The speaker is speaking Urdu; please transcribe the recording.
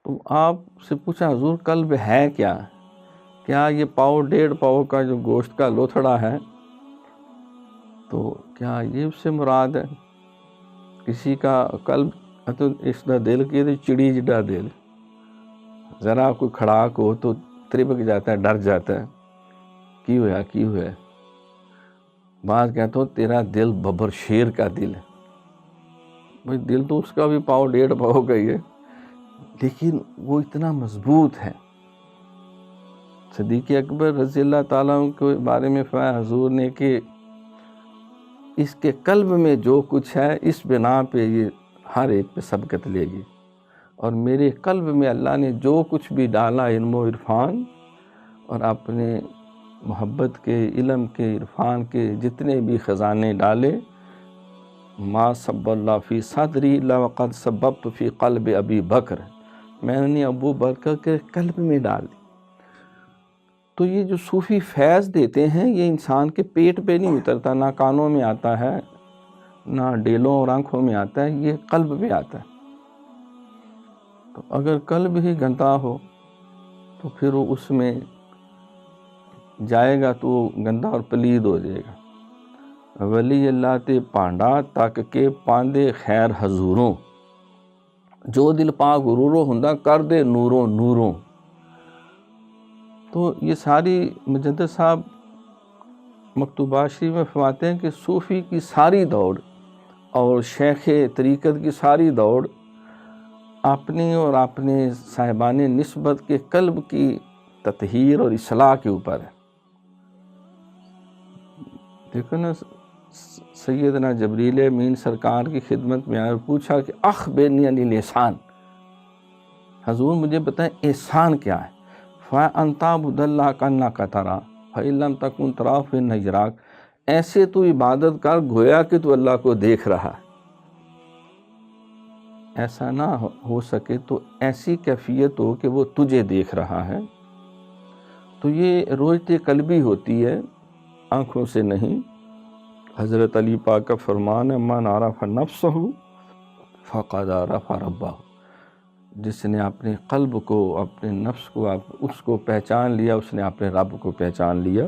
تو آپ سے پوچھا حضور قلب ہے کیا؟ کیا یہ پاؤ 1.5 پاؤ کا جو گوشت کا لوتھڑا ہے تو کیا یہ اس سے مراد ہے؟ کسی کا قلب تو اس دا دل کی تو چڑی جڈا دل، ذرا کوئی کھڑاک ہو تو تربک جاتا ہے، ڈر جاتا ہے، کی ہوا ہے۔ بعض کہتا ہوں تیرا دل ببر شیر کا دل ہے، بھائی دل تو اس کا بھی پاؤ 1.5 پاؤ کا ہی ہے، لیکن وہ اتنا مضبوط ہے۔ صدیق اکبر رضی اللہ تعالیٰ عنہ کے بارے میں فرمایا حضور نے کہ اس کے قلب میں جو کچھ ہے اس بنا پہ یہ ہر ایک پہ سبقت لے گی، اور میرے قلب میں اللہ نے جو کچھ بھی ڈالا علم و عرفان اور اپنے محبت کے، علم کے، عرفان کے جتنے بھی خزانے ڈالے، ما صب اللہ فی صدری الا وقد سببت فی قلب ابی بکر، میں نے ابو بکر کے قلب میں ڈال دی۔ تو یہ جو صوفی فیض دیتے ہیں یہ انسان کے پیٹ پہ نہیں اترتا، نہ کانوں میں آتا ہے، نہ ڈیلوں اور آنکھوں میں آتا ہے، یہ قلب پہ آتا ہے۔ تو اگر قلب ہی گندا ہو تو پھر وہ اس میں جائے گا تو وہ گندا اور پلید ہو جائے گا۔ ولی اللہ تے پانڈا تک کے پاندے خیر حضوروں، جو دل پاک غرورو ہندا کر دے نوروں نوروں۔ تو یہ ساری مجدد صاحب مکتوبات شریف میں فرماتے ہیں کہ صوفی کی ساری دوڑ اور شیخ طریقت کی ساری دوڑ اپنی اور اپنے صاحبان نسبت کے قلب کی تطہیر اور اصلاح کے اوپر ہے۔ دیکھو نا، سیدنا جبریل امین سرکار کی خدمت میں آئے اور پوچھا کہ اخبرنی عن الاحسان، حضور مجھے بتائیں احسان کیا ہے؟ فَأَن تَعْبُدَ اللَّهَ كَأَنَّكَ تَرَاهُ فَإِن لَّمْ تَكُن تَرَاهُ فَإِنَّهُ يَرَاكَ، ایسے تو عبادت کر گویا کہ تو اللہ کو دیکھ رہا ہے۔ ایسا نہ ہو سکے تو ایسی کیفیت ہو کہ وہ تجھے دیکھ رہا ہے۔ تو یہ رویت قلبی ہوتی ہے، آنکھوں سے نہیں۔ حضرت علی پاک کا فرمان ہے من عرف نفسہ فقد عرف ربہ، جس نے اپنے قلب کو، اپنے نفس کو، اس کو پہچان لیا، اس نے اپنے رب کو پہچان لیا۔